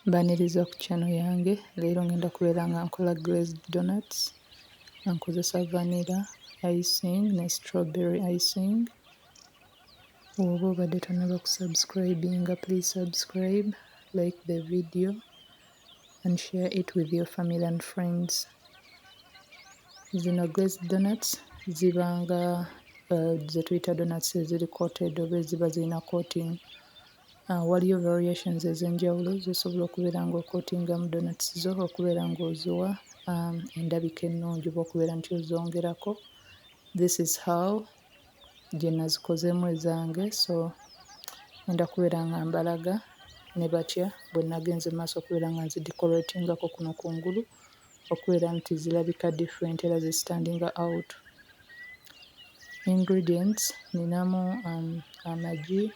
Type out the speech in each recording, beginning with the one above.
Mbaniriza ku channel yange. Leero ngenda kubeera nga nkola glazed donuts nga nkozesa vanilla icing ne strawberry icing. Bw'oba obadde tonnaba kusubscribinga, please subscribe, like the video and share it with your family and friends. Zino glazed donuts ziba nga ze tuyita donuts eziri coated oba eziba zirina coating. Waliyo variations ez'enjawulo z'osobola okubeera ng'okootingamu donuts zo okubeera ng'oziwa endabika ennungi oba okubeera nti ozongerako. This is how gye nazikozeemu ezange, so ngenda kubeera nga mbalaga ne batya bwe nagenze mu maaso okubeera nga nzidecoratingako kuno kungulu okubeera nti zirabika different era zistandinga out. Ingredients ninamu amagi,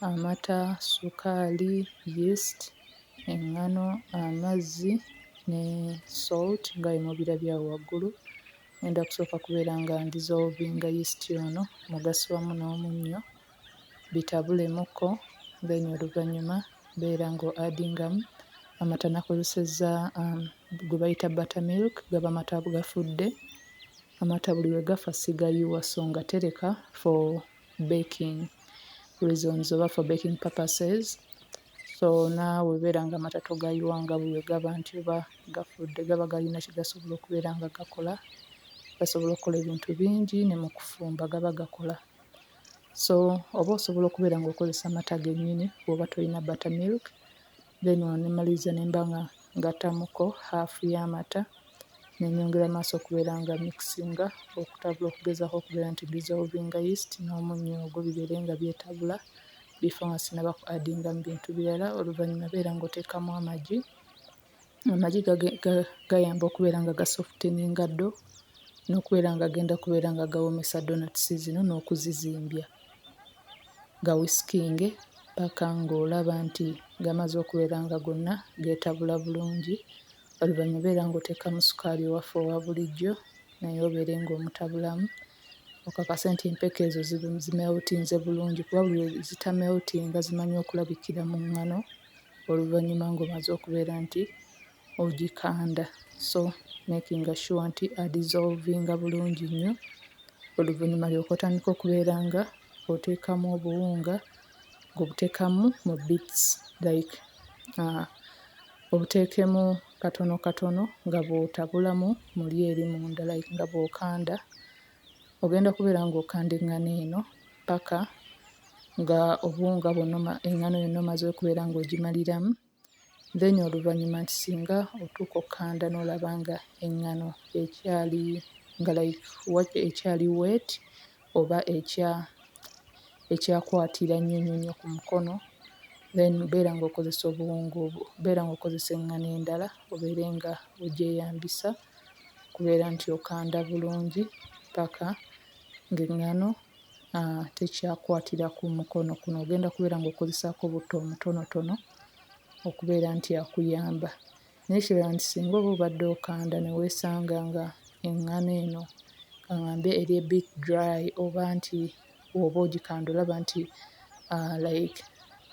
amata, sukaali, yeast, eŋŋano, amazzi ne salt nga bwe mubirabye awo waggulu. Ngenda kusooka kubeera nga dissolvinga yeast ono mugaso wamu n'omunnyo bitabulemuko, then oluvannyuma beera ng'oaddingamu amata. Nakozesezza gwe bayita buttermilk, gaba mata gafudde. Amata buli we gafa sigayiwa, so ngatereka for baking reasons oba for baking purposes. So naawe beera nga amata togayiwanga buli we gaba nti oba gafudde, gaba galina kye gasobola okubeera nga gakola. Gasobola okukola ebintu bingi ne mu kufumba gaba gakola. So oba osobola okubeera ng'okozesa mata gennyini bw'oba tolina buttermilk, then nemaliriza ne mba nga ngattamuko haafu y'amata ne nnyongera maaso okubeera nga mixinga okutabula okugezaako okubeera nti dissolvinga yeast n'omunnyo ogwo bibeere nga byetabula before nga sinnaba ku addingamu bintu birala. Oluvannyuma beera ng'oteekamu amagi. Amagi gayamba okubeera nga gasofteninga ddo n'okubeera nga gagenda kubeera nga gawoomesa donuts zino n'okuzizimbya. Gawiskinge paka ng'olaba nti gamaze okubeera nga gonna geetabula bulungi. Oluvannyuma beera ng'oteekamu sukaali owaffe owa bulijjo naye obeere ng'omutabulamu okakase nti empeke ezo zimeltinze bulungi, kuba buli we zitameltinga zimanyi okulabikira mu ŋŋano oluvannyuma ng'omaze okubeera nti ogikanda. So making sure nti adissolvinga bulungi nnyo, oluvannyuma alyoke otandika okubeera nga oteekamu obuwunga ng'obuteekamu mu bits like obuteekemu katono katono nga bw'otabulamu muli eri munda like nga bw'okanda. Ogenda kubeera ng'okanda eŋŋano eno paka nga obuwunga bwonna eŋŋano yonna omaze okubeera ng'ogimaliramu, then oluvannyuma nti singa otuuka okkanda n'olaba nga eŋŋano ekyali nga like ekyali wet oba ekyakwatira nnyo ku mukono, then beera ng'okozesa obuwunga obwo, beera ng'okozesa eŋŋano endala obeere nga ogyeyambisa kubeera nti okanda bulungi paka ng'eŋŋano tekyakwatira ku mukono kuno. Ogenda kubeera ng'okozesaako butto omutonotono okubeera nti akuyamba. Naye kirala nti singa oba obadde okanda ne weesanga nga eŋŋano eno kaŋŋambe eri a bit dry oba nti bw'oba ogikanda olaba nti like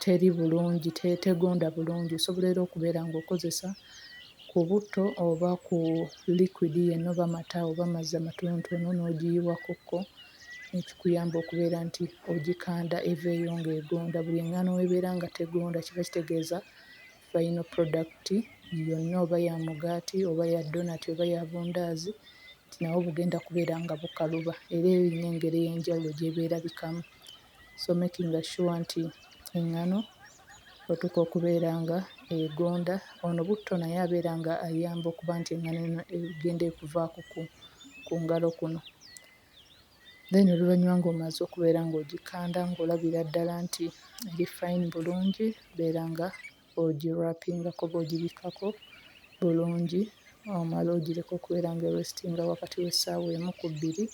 teri bulungi, tegonda bulungi, osobola era okubeera ng'okozesa ku butto oba ku liquid yenna oba mata oba amazzi amatonotono n'ogiyiwakokko, ekikuyamba okubeera nti ogikanda eveeyo ng'egonda. Buli eŋŋano w'ebeera nga tegonda kiba kitegeeza final product yonna oba ya mugaati oba ya donati oba ya bundaazi nti nabwo bugenda kubeera nga bukaluba era erina engeri ey'enjawulo gy'ebeerabikamu. So making sure nti eŋŋano otuuka okubeera nga egonda. Ono butto naye abeera nga ayamba okuba nti eŋŋano eno egenda okuvaako ku ngalo kuno. Then oluvannyuma ng'omaze okubeera ng'ogikanda ng'olabira ddala nti eri fine bulungi, beera nga ogirapingako oba ogibikako bulungi omale ogireke okubeera ng'erestinga wakati w'essaawa emu ku bbiri.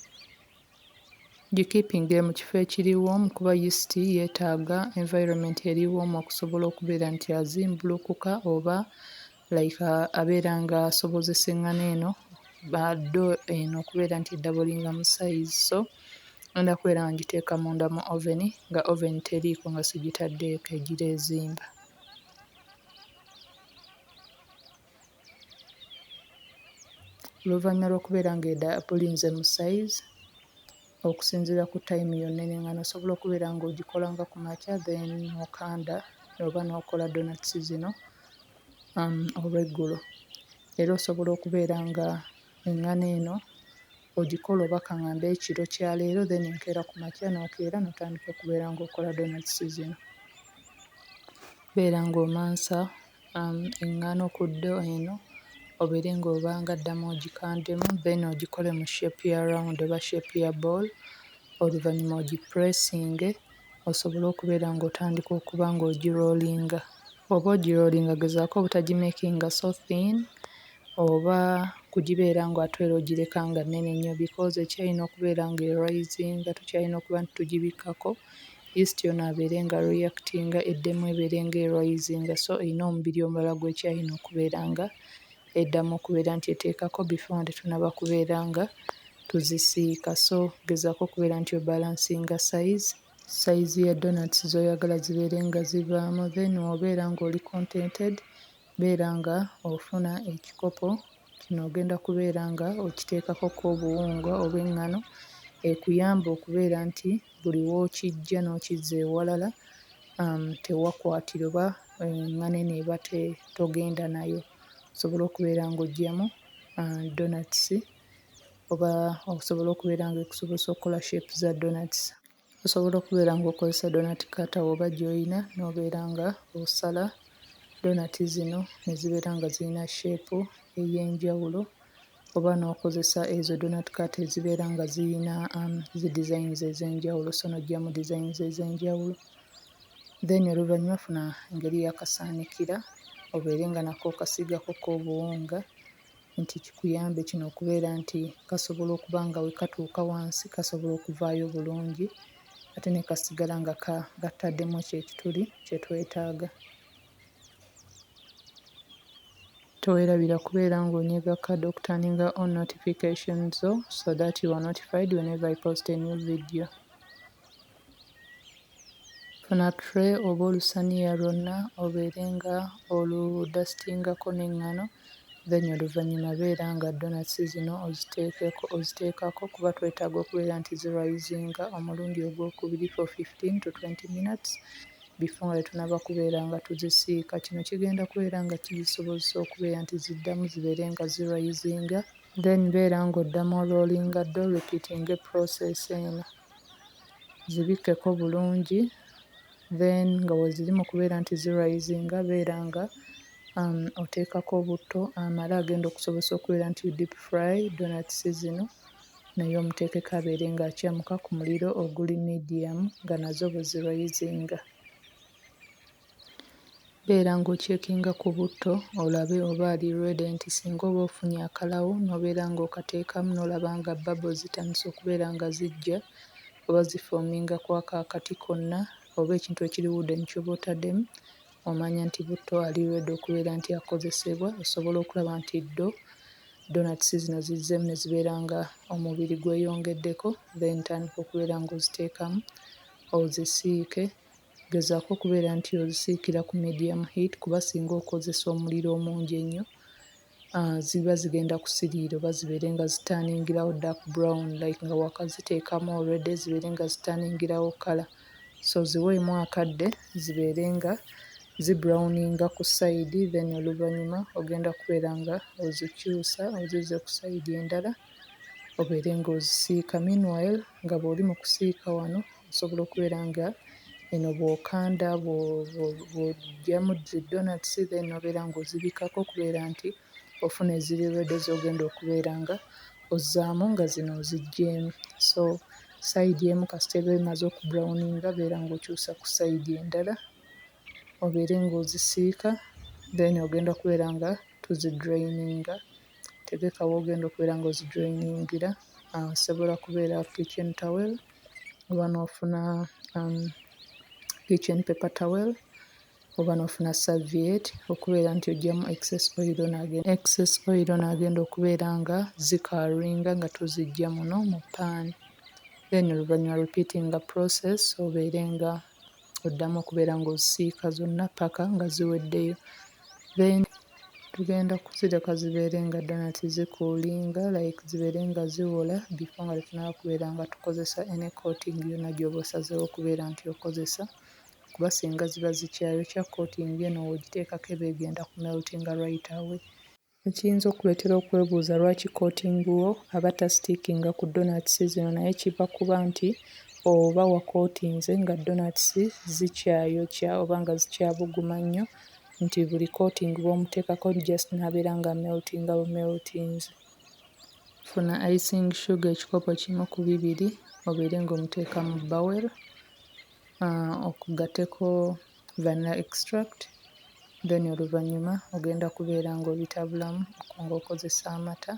Gikiipinge mu kifo ekiri woomu kuba yeast yeetaaga environment eri woomu okusobola okubeera nti azimbulukuka oba like abeera nga asobozesa eŋŋano eno ddo eno okubeera nti eddabulinga mu size. So ngenda kubeera nga ngiteeka munda mu oven, nga oven teriiko nga sigitaddeeko egira ezimba. oluvannyuma lw'okubeera ng'edabbulinze mu size okusinziira ku time yonna n'eŋŋano osobola okubeera ng'ogikola nga ku makya then okanda oba n'okola donuts zino olw'eggulo. Era osobola okubeera nga eŋŋano eno ogikola oba kaŋŋambe ekiro kya leero then enkeera ku makya n'okeera n'otandika okubeera ng'okola donuts zino. Beera ng'omansa eŋŋano ku ddo eno obeere ng'obanga ddamu ogikandemu then ogikole mu shape ya round oba shape ya ball, oluvannyuma ogipureesinge osobole okubeera ng'otandika okuba ng'ogiroolinga. Oba ogiroolinga gezaako obutagimakinga so thin oba kugibeera ng'ate era ogireka nga nnene nnyo because ekyalina okubeera ng'erisinga tokyalina okuba nti tugibikkako yeast yona abeere nga reactinga eddemu ebeere ng'erisinga so erina omubiri omulala gw'ekyalina okubeera nga eddamu okubeera nti eteekako before nga tetunnaba kubeera nga tuzisiika. So gezaako okubeera nti obalansinga size ya donuts z'oyagala zibeere nga zivaamu then obeera ng'oli contented beera nga ofuna ekikopo kino ogenda kubeera nga okiteekako obuwunga obw'eŋŋano ekuyamba okubeera nti buli w'okiggya n'okizza ewalala tewakwatira oba eŋŋano eno eba togenda nayo. Osobola okubeera ng'oggyamu donuts oba osobola okubeera ng'ekusobozesa okukola shape za donuts. Osobola okubeera ng'okozesa donut cutter oba gy'oyina n'obeera nga osala donati zino ne zibeera nga zirina shape ey'enjawulo oba n'okozesa ezo donut cutter ezibeera nga ziyina zi designs ez'enjawulo so n'oggyamu designs ez'enjawulo. Then oluvannyuma funa engeri y'akasaanikira obeere nga nako okasiigako obuwunga nti kikuyambe kino okubeera nti kasobola okuba nga we katuuka wansi kasobola okuvaayo bulungi ate ne kasigala nga gattaddemu ekituli kye twetaaga. Teweerabira kubeera ng'onyiga kade okuturninga on notifications zo so that you are notified whenever I post a new video. Funa tray oba olusaniya lwonna obeere nga oludasitingako n'eŋŋano then oluvannyuma beera nga donuts zino oziteekako kuba twetaaga okubeera nti zirisinga omulundi ogwokubiri for 15 to 20 minutes before nga tetunnaba kubeera nga tuzisiika. Kino kigenda kubeera nga kizisobozesa okubeera nti ziddamu zibeere nga zirisinga then beera ng'oddamu oloolinga ddo repeating process eno. Zibikkeko bulungi then nga weziri mu kubeera nti zirisinga beera nga oteekako obutto amala agenda okusobozesa okubeera nti deep fry donuts zino naye omuteekeko abeere ng'akyamuka ku muliro oguli medium nga nazo bwe zirisinga. Beera ng'okyekinga ku butto olabe oba ali ready nti singa oba ofunye akalawo n'obeera ng'okateekamu n'olaba nga bubbles zitandise okubeera nga zijja oba zifoominga ku akati konna oba ekintu ekiri wooden ky'oba otaddemu omanya nti butto ali ready okubeera nti akozesebwa osobola okulaba nti donuts zino zizzeemu ne zibeera nga omubiri gweyongeddeko then tandika okubeera ng'oziteekamu ozisiike. Gezaako okubeera nti ozisiikira ku medium heat kuba singa okozesa omuliro omungi ennyo ziba zigenda kusiriira oba zibeere nga zitaaningirawo dark brown like nga wakaziteekamu already zibeere nga zitaaningirawo kala. So ziweemu akadde zibeere nga zibrowninga ku side then oluvannyuma ogenda kubeera nga ozikyusa ozizza ku side endala obeere ng'ozisiika. Meanwhile nga bw'oli mu kusiika wano osobola okubeera nga eno bw'okanda bw'oggyamu zi donuts then obeera ng'ozibikkako okubeera nti ofuna eziri ready z'ogenda okubeera nga ozzaamu nga zino oziggyeemu. So side emu kasita eba emaze okubrowninga beera ng'okyusa ku side endala obeere ng'ozisiika then ogenda kubeera nga tuzidraininga. Tegeka w'ogenda okubeera ng'ozidrainingira osobola kubeera kitchen towel oba n'ofuna kitchen paper towel oba n'ofuna serviette okubeera nti oggyamu excess oil n'agenda okubeera nga zikaalinga nga tuziggya muno mu pan. Then oluvannyuma repeating process obeere nga oddamu okubeera ng'ozisiika zonna paka nga ziweddeyo. Then tugenda kuzireka zibeere nga donati zikuulinga like zibeere nga ziwola before nga tetunaba kubeera nga tukozesa any coating yonna gy'oba osazeewo okubeera nti okozesa, kuba singa ziba zikyayokya coating eno w'ogiteekako eba egenda kumeltinga right away. Ekiyinza okuleetera okwebuuza lwaki coating wo aba tasitiikinga ku donuts zino naye kiva kuba nti oba wakootinze nga donuts zikyayokya oba nga zikyabuguma nnyo nti buli coating bw'omuteekako just n'abeera nga meltinga bumeltinze. Funa icing sugar ekikopo kimu ku 2 obeere ng'omuteeka mu bowel, okugatteko vanilla extract, then oluvannyuma ogenda kubeera ng'obitabulamu ng'okozesa amata.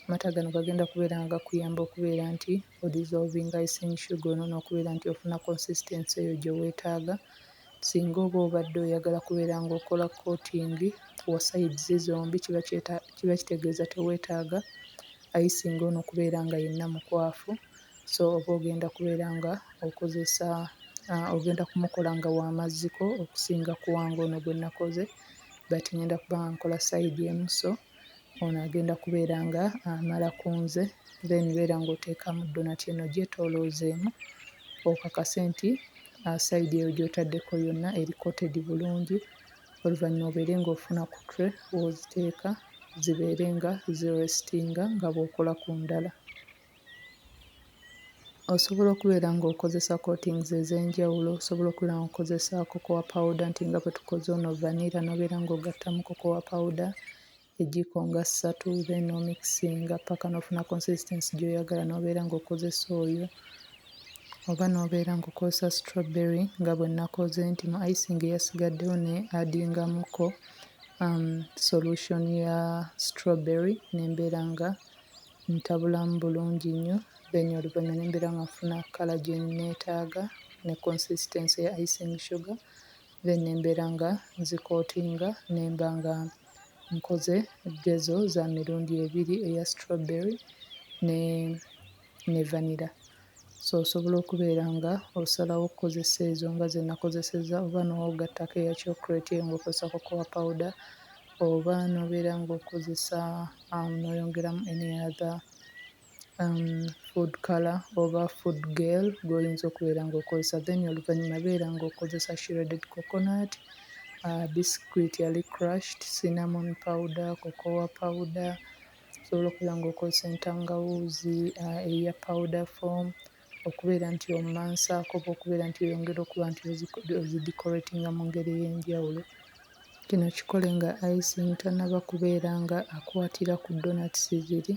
Amata gano gagenda kubeera nga gakuyamba okubeera nti odissolvinga icing sugar ono n'okubeera nti ofuna consistency eyo gye weetaaga. Singa oba obadde oyagala kubeera ng'okola coating wa sides zombi kiba kitegeeza teweetaaga icing ono okubeera nga yenna mukwafu, so oba ogenda kubeera nga okozesa ogenda kumukola nga w'amazziko okusinga ku wange ono gwe nakoze, but ngenda kuba nga nkola side emu, so ono agenda kubeera nga amala ku nze, then beera ng'oteekamu donati eno gyetooloozeemu okakase nti side eyo gy'otaddeko yonna eri coated bulungi, oluvannyuma obeere ng'ofuna ku tray w'oziteeka zibeere nga zirestinga nga bw'okola ku ndala. Osobola okubeera ng'okozesa coatings ez'enjawulo, osobola okubeera ng'okozesa cocoa powder nti nga bwe tukoze ono vanilla n'obeera ng'ogattamu cocoa powder eggiko nga 3, then n'omikisinga paka n'ofuna consistency gy'oyagala n'obeera ng'okozesa oyo, oba n'obeera ng'okozesa strawberry nga bwe nakoze nti mu icing eyasigaddewo ne addingamuko solution ya strawberry nembeera nga ntabulamu bulungi nnyo, then oluvannyuma ne mbeera nga nfuna kkala gye neetaaga ne consistency ya icing sugar, then ne mbeera nga nzikootinga ne mba nga nkoze gezo za mirundi 2 eya strawberry ne vanilla. So osobola okubeera nga osalawo okukozesa ezo nga ze nakozesezza, oba n'ogattako eya chocolate eyo ng'okozesa cocoa powder, oba n'obeera ng'okozesa n'oyongeramu any other food color oba food gel gw'oyinza okubeera ng'okozesa, then oluvannyuma beera ng'okozesa shredded coconut, biscuit yali crushed, cinnamon powder, cocoa powder, osobola okubeera ng'okozesa entangawuuzi eya powder form, okubeera nti omansaako oba okubeera nti oyongera okuba nti ozidecoratinga mu ngeri ey'enjawulo. Kino kikole nga icing tannaba kubeera nga akwatira ku donuts ziri,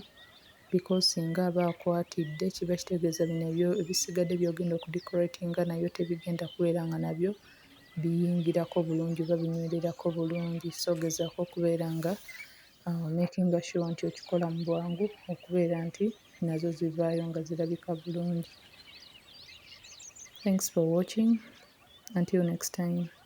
because singa aba akwatidde kiba kitegeeza bino ebisigadde by'ogenda okudecoratinga nabyo tebigenda kubeera nga nabyo biyingirako bulungi oba binywererako bulungi, so gezaako okubeera nga makinga sure nti okikola mu bwangu okubeera nti nazo zivaayo nga zirabika bulungi. Thanks for watching. Until next time.